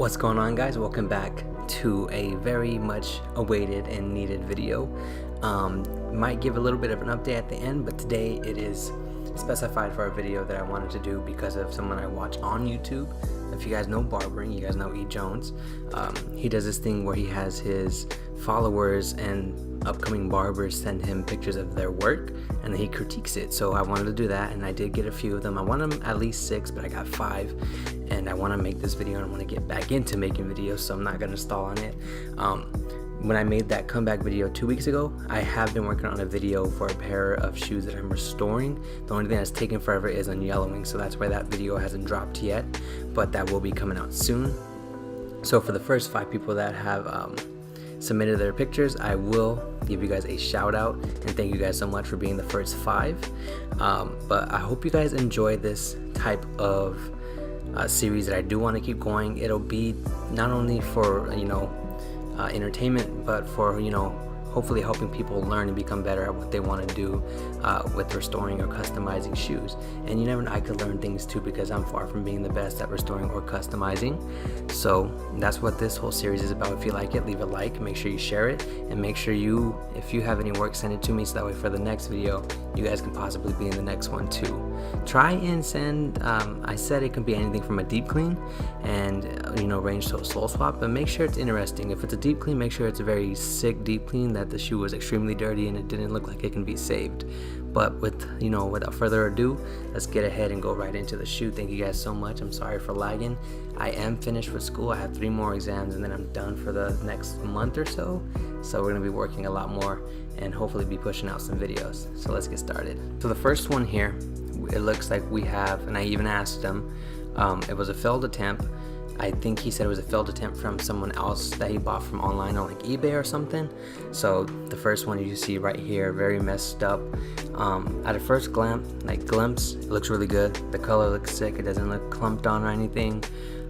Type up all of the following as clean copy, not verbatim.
What's going on, guys? Welcome back to a very much awaited and needed video. Might give a little bit of an update at the end, but today it is specified for a video that I wanted to do because of someone I watch on YouTube. If you guys know barbering, you guys know Jones. He does this thing where he has his followers and upcoming barbers send him pictures of their work and then he critiques it. So I wanted to do that, and I did get a few of them. I wanted at least 6, but I got 5, and I want to make this video and I want to get back into making videos, so I'm not going to stall on it. When I made that comeback video 2 weeks ago, I have been working on a video for a pair of shoes that I'm restoring. The only thing that's taken forever is on yellowing, so that's why that video hasn't dropped yet, but that will be coming out soon. So for the first 5 people that have submitted their pictures, I will give you guys a shout out and thank you guys so much for being the first 5. But I hope you guys enjoy this type of series that I do want to keep going. It'll be not only for entertainment, but for hopefully helping people learn and become better at what they want to do with restoring or customizing shoes. And you never know, I could learn things too, because I'm far from being the best at restoring or customizing. So that's what this whole series is about. If you like it, leave a like, make sure you share it, and make sure if you have any work, send it to me, so that way for the next video you guys can possibly be in the next one too. Try and send, I said it can be anything from a deep clean and range to a sole swap, but make sure it's interesting. If it's a deep clean, make sure it's a very sick deep clean, that the shoe was extremely dirty and it didn't look like it can be saved. But without further ado, let's get ahead and go right into the shoe. Thank you guys so much. I'm sorry for lagging. I am finished with school. I have 3 more exams and then I'm done for the next month or so. So we're gonna be working a lot more and hopefully be pushing out some videos. So let's get started. So the first one here, it looks like we have, and I even asked him, it was a failed attempt. I think he said it was a failed attempt from someone else that he bought from online on like eBay or something. So the first one you see right here, very messed up. At a first glimpse, it looks really good. The color looks sick. It doesn't look clumped on or anything.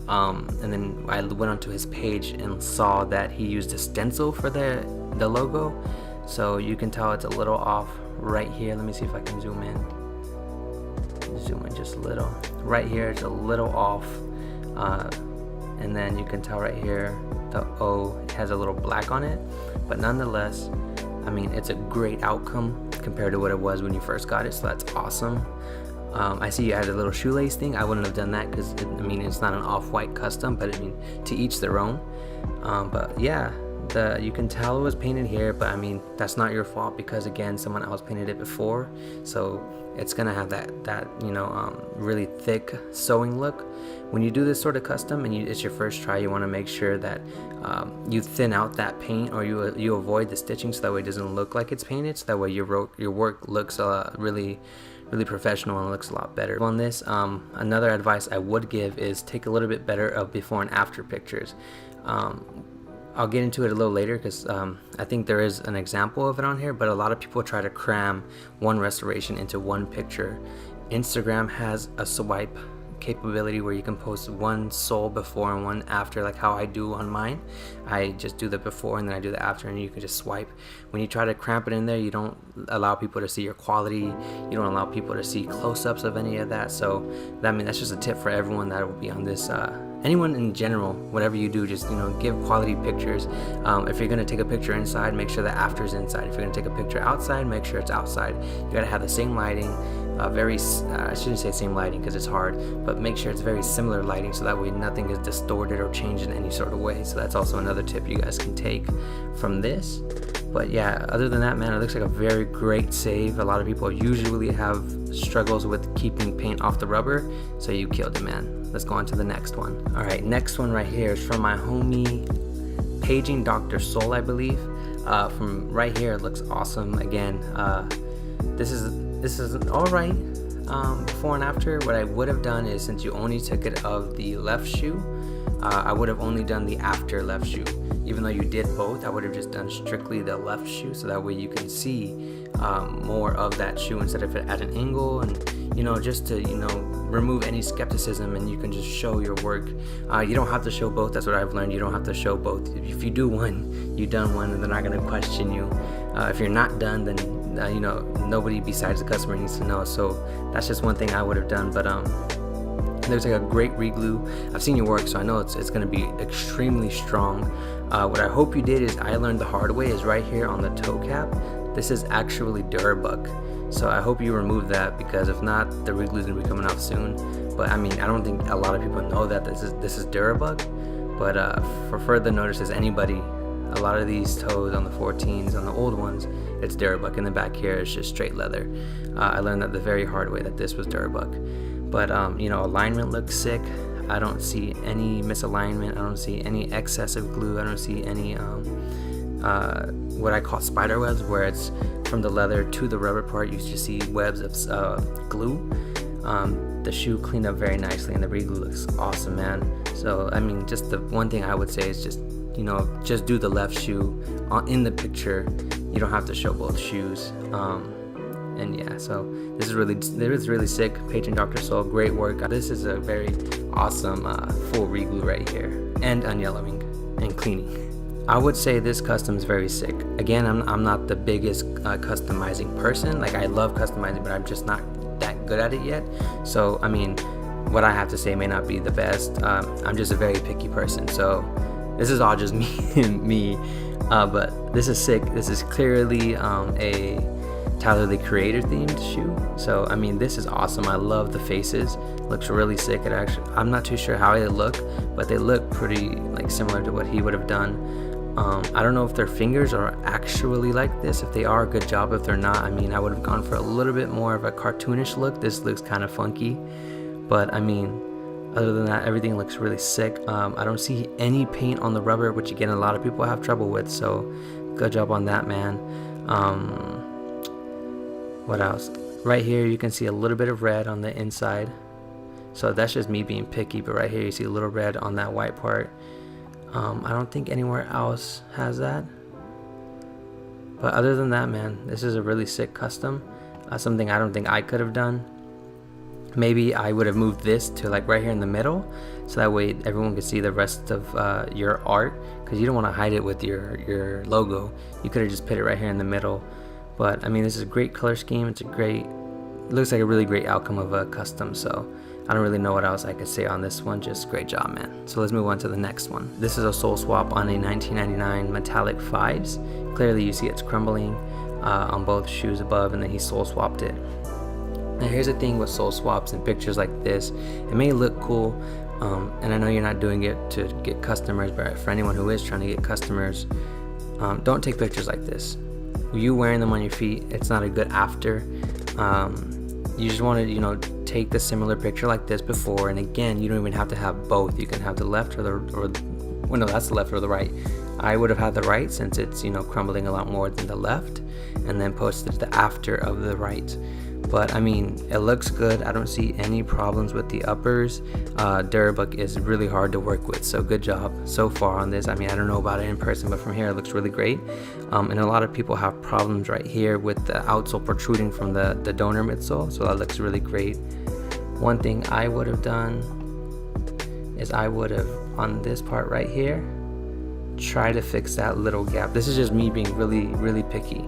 And then I went onto his page and saw that he used a stencil for the logo. So you can tell it's a little off right here. Let me see if I can zoom in. Zoom in just a little. Right here, it's a little off. And then you can tell right here the O has a little black on it, but nonetheless, I mean, it's a great outcome compared to what it was when you first got it, so that's awesome. I see you added a little shoelace thing. I wouldn't have done that because it's not an off-white custom, but to each their own. But yeah, you can tell it was painted here, but that's not your fault, because again, someone else painted it before, so it's gonna have that really thick sewing look. When you do this sort of custom and it's your first try, you want to make sure that you thin out that paint, or you avoid the stitching, so that way it doesn't look like it's painted, so that way your work looks really professional and looks a lot better. On this, another advice I would give is take a little bit better of before and after pictures. I'll get into it a little later, because I think there is an example of it on here, but a lot of people try to cram one restoration into one picture. Instagram has a swipe capability where you can post one sole before and one after, like how I do on mine. I just do the before and then I do the after, and you can just swipe. When you try to cramp it in there, you don't allow people to see your quality, you don't allow people to see close-ups of any of that. So that's just a tip for everyone that will be on this, anyone in general. Whatever you do, just give quality pictures. If you're gonna take a picture inside, make sure the after is inside. If you're gonna take a picture outside, make sure it's outside. You gotta have the same lighting, I shouldn't say same lighting because it's hard, but make sure it's very similar lighting, so that way nothing is distorted or changed in any sort of way. So that's also another tip you guys can take from this. But yeah, other than that, man, it looks like a very great save. A lot of people usually have struggles with keeping paint off the rubber, so you killed it, man. Let's go on to the next one. All right, next one right here is from my homie Paging Dr. Soul, I believe. From right here, it looks awesome. Again, this is all right. Before and after, what I would have done is, since you only took it of the left shoe, I would have only done the after left shoe. Even though you did both, I would have just done strictly the left shoe, so that way you can see more of that shoe instead of it at an angle, and just to remove any skepticism, and you can just show your work. You don't have to show both. That's what I've learned. You don't have to show both. If you do one, you done one, and they're not going to question you. If you're not done, then nobody besides the customer needs to know. So that's just one thing I would have done. But There's like a great re-glue. I've seen your work, so I know it's going to be extremely strong. What I hope you did is, I learned the hard way, is right here on the toe cap. This is actually Durabuck. So I hope you remove that, because if not, the re-glue is going to be coming off soon. But I mean, I don't think a lot of people know that this is Durabuck. But for further notices, anybody, a lot of these toes on the 14s, on the old ones, it's Durabuck. In the back here, it's just straight leather. I learned that the very hard way, that this was Durabuck. But you know, alignment looks sick. I don't see any misalignment. I don't see any excessive glue. I don't see any what I call spider webs, where it's from the leather to the rubber part, you just see webs of glue. The shoe cleaned up very nicely, and the re-glue looks awesome, man. So I mean, just the one thing I would say is just, you know, just do the left shoe in the picture. You don't have to show both shoes. And yeah, so this is really sick. Patron Dr. Soul, great work. This is a very awesome full re-glue right here, and unyellowing and cleaning. I would say this custom is very sick. Again, I'm not the biggest customizing person. Like, I love customizing, but I'm just not that good at it yet. So I mean, what I have to say may not be the best. I'm just a very picky person, so this is all just me. But this is sick. This is clearly a Tyler the Creator themed shoe. So I mean, this is awesome. I love the faces. Looks really sick. It actually, I'm not too sure how they look, but they look pretty like similar to what he would have done. I don't know if their fingers are actually like this. If they are, good job. If they're not, I mean, I would have gone for a little bit more of a cartoonish look. This looks kind of funky, but I mean, other than that, everything looks really sick. I don't see any paint on the rubber, which again, a lot of people have trouble with, so good job on that, man. What else? Right here you can see a little bit of red on the inside, so that's just me being picky, but right here you see a little red on that white part. I don't think anywhere else has that, but other than that, man, this is a really sick custom. Something I don't think I could have done. Maybe I would have moved this to like right here in the middle, so that way everyone could see the rest of your art, because you don't want to hide it with your logo. You could have just put it right here in the middle. But I mean, this is a great color scheme. It looks like a really great outcome of a custom, so I don't really know what else I could say on this one. Just great job, man. So let's move on to the next one. This is a sole swap on a 1999 metallic 5s. Clearly you see it's crumbling on both shoes above, and then he sole swapped it. Now here's the thing with sole swaps and pictures like this. It may look cool, and I know you're not doing it to get customers, but for anyone who is trying to get customers, don't take pictures like this. You wearing them on your feet, it's not a good after. You just want to, you know, take the similar picture like this before, and again, you don't even have to have both. You can have the left well, no, that's the left or the right. I would have had the right, since it's, you know, crumbling a lot more than the left, and then posted the after of the right. But I mean, it looks good. I don't see any problems with the uppers. Durabuck is really hard to work with, so good job so far on this. I mean, I don't know about it in person, but from here it looks really great. And a lot of people have problems right here with the outsole protruding from the donor midsole, so that looks really great. One thing I would have done is I would have, on this part right here, try to fix that little gap. This is just me being really picky.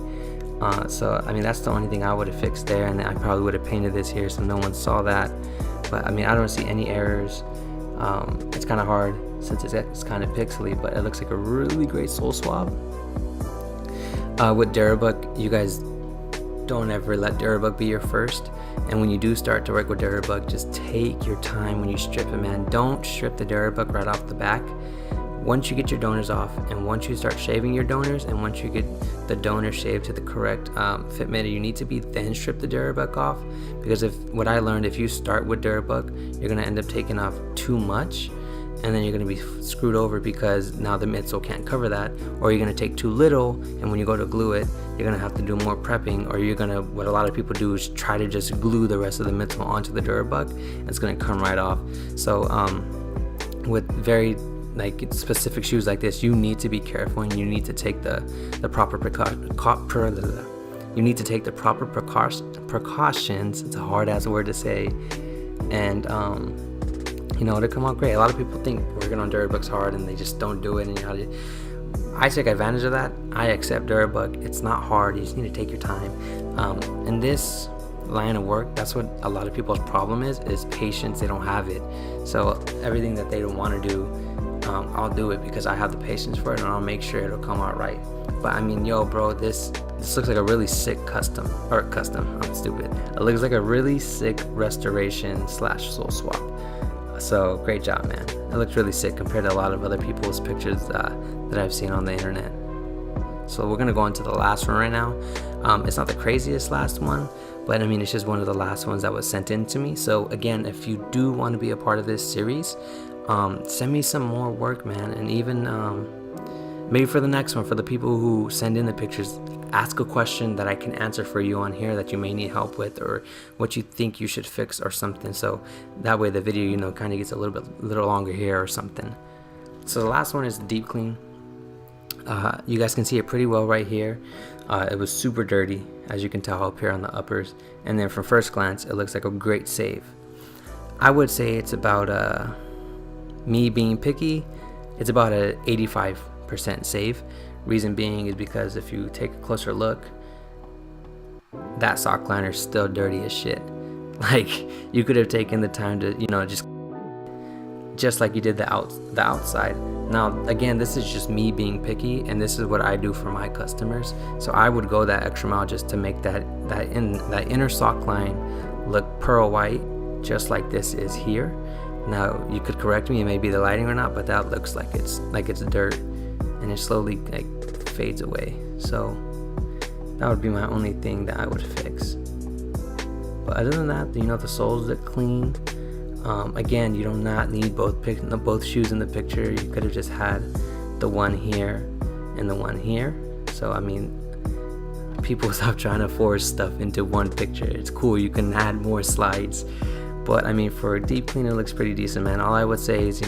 So I mean, that's the only thing I would have fixed there, and I probably would have painted this here so no one saw that. But I mean, I don't see any errors. It's kind of hard since it's kind of pixely, but it looks like a really great sole swap. With Durabuck, you guys don't ever let Durabuck be your first, and when you do start to work with Durabuck, just take your time when you strip it, man. Don't strip the Durabuck right off the back. Once you get your donors off, and once you start shaving your donors, and once you get the donor shaved to the correct fitment you need to be, then strip the Durabuck off. Because what I learned, if you start with Durabuck, you're going to end up taking off too much, and then you're going to be screwed over, because now the midsole can't cover that, or you're going to take too little, and when you go to glue it, you're going to have to do more prepping, or you're going to, what a lot of people do is try to just glue the rest of the midsole onto the Durabuck, and it's going to come right off. So with very like specific shoes like this, you need to be careful, and you need to take the proper precautions. It's a hard ass word to say, and you know, to come out great. A lot of people think working on Durabuck's hard, and they just don't do it. And I take advantage of that. I accept Durabuck. It's not hard. You just need to take your time. And this, line of work, that's what a lot of people's problem is patience. They don't have it. So everything that they don't want to do, I'll do it because I have the patience for it, and I'll make sure it'll come out right. But I mean, yo, bro, this looks like a really sick custom. I'm stupid. It looks like a really sick restoration / soul swap. So great job, man. It looks really sick compared to a lot of other people's pictures that I've seen on the internet. So we're gonna go into the last one right now. It's not the craziest last one, but I mean, it's just one of the last ones that was sent in to me. So again, if you do want to be a part of this series, send me some more work, man. And even maybe for the next one, for the people who send in the pictures, ask a question that I can answer for you on here that you may need help with, or what you think you should fix or something. So that way the video, kind of gets a little longer here or something. So the last one is deep clean. You guys can see it pretty well right here. It was super dirty, as you can tell up here on the uppers. And then from first glance, it looks like a great save. I would say it's about, me being picky, it's about a 85% save. Reason being is because if you take a closer look, that sock liner is still dirty as shit. Like, you could have taken the time to, just like you did the outside. Now, again, this is just me being picky, and this is what I do for my customers. So I would go that extra mile just to make that inner sock line look pearl white, just like this is here. Now, you could correct me, it may be the lighting or not, but that looks like it's dirt, and it slowly fades away. So that would be my only thing that I would fix. But other than that, the soles look clean. Again, you do not need both shoes in the picture. You could have just had the one here and the one here. So I mean, people stop trying to force stuff into one picture. It's cool, you can add more slides, but I mean, for a deep clean, it looks pretty decent, man. All I would say is,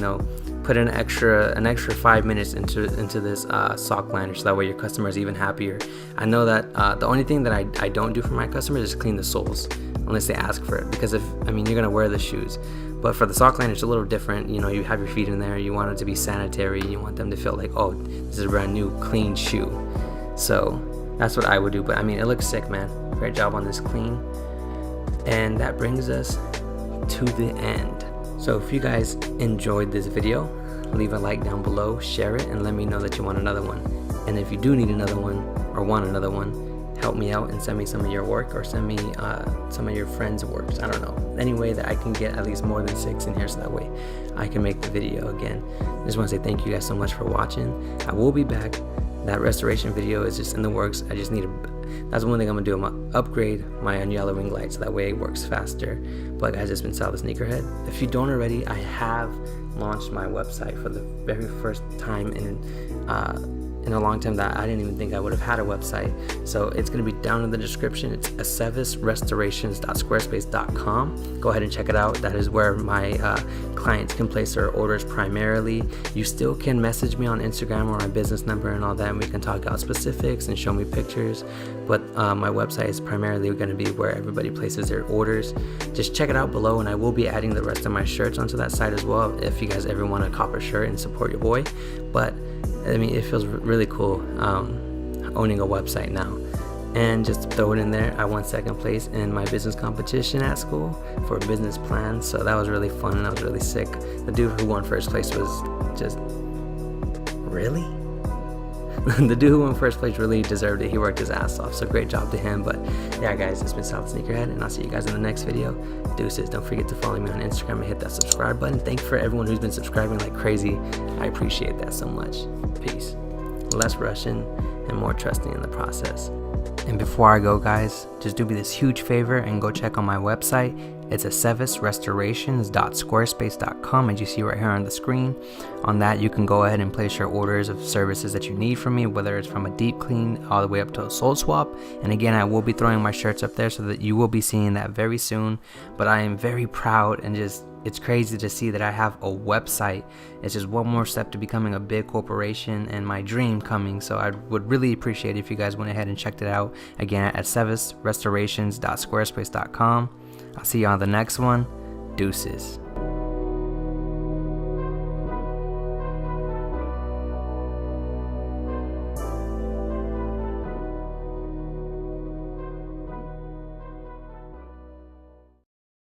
put an extra 5 minutes into this sock liner, so that way your customer is even happier. I know that the only thing that I don't do for my customers is clean the soles, unless they ask for it, because you're gonna wear the shoes. But for the sock liner, it's a little different. You have your feet in there, you want it to be sanitary, you want them to feel like, oh, this is a brand new clean shoe. So that's what I would do. But I mean, it looks sick, man. Great job on this clean. And that brings us to the end. So if you guys enjoyed this video, leave a like down below, share it, and let me know that you want another one. And if you do need another one or want another one, help me out and send me some of your work, or send me some of your friends' works. I don't know, any way that I can get at least more than 6 in here, so that way I can make the video again. I just want to say thank you guys so much for watching. I will be back. That restoration video is just in the works. I just need that's one thing I'm gonna do. I'm gonna upgrade my yellow ring light so that way it works faster. But guys, it's been Sal the Sneakerhead. If you don't already, I have launched my website for the very first time in a long time that I didn't even think I would have had a website. So it's going to be down in the description. It's acevisrestorations.squarespace.com. Go ahead and check it out. That is where my clients can place their orders primarily. You still can message me on Instagram or my business number and all that, and we can talk about specifics and show me pictures. But my website is primarily going to be where everybody places their orders. Just check it out below, and I will be adding the rest of my shirts onto that site as well, if you guys ever want to cop a shirt and support your boy. But I mean, it feels really cool owning a website now. And just to throw it in there, I won 2nd place in my business competition at school for a business plan. So that was really fun, and that was really sick. The dude who won 1st place was just really the dude who won 1st place really deserved it. He worked his ass off, so great job to him. But yeah, guys, it's been Sal the Sneakerhead, and I'll see you guys in the next video. Deuces. Don't forget to follow me on Instagram and hit that subscribe button. Thank you for everyone who's been subscribing like crazy. I appreciate that so much. Peace. Less rushing and more trusting in the process. And before I go, guys, just do me this huge favor and go check on my website. It's acevisrestorations.squarespace.com, as you see right here on the screen. On that, you can go ahead and place your orders of services that you need from me, whether it's from a deep clean all the way up to a soul swap. And again, I will be throwing my shirts up there so that you will be seeing that very soon. But I am very proud, and it's crazy to see that I have a website. It's just one more step to becoming a big corporation and my dream coming. So I would really appreciate it if you guys went ahead and checked it out. Again, at acevisrestorations.squarespace.com. I'll see you on the next one. Deuces.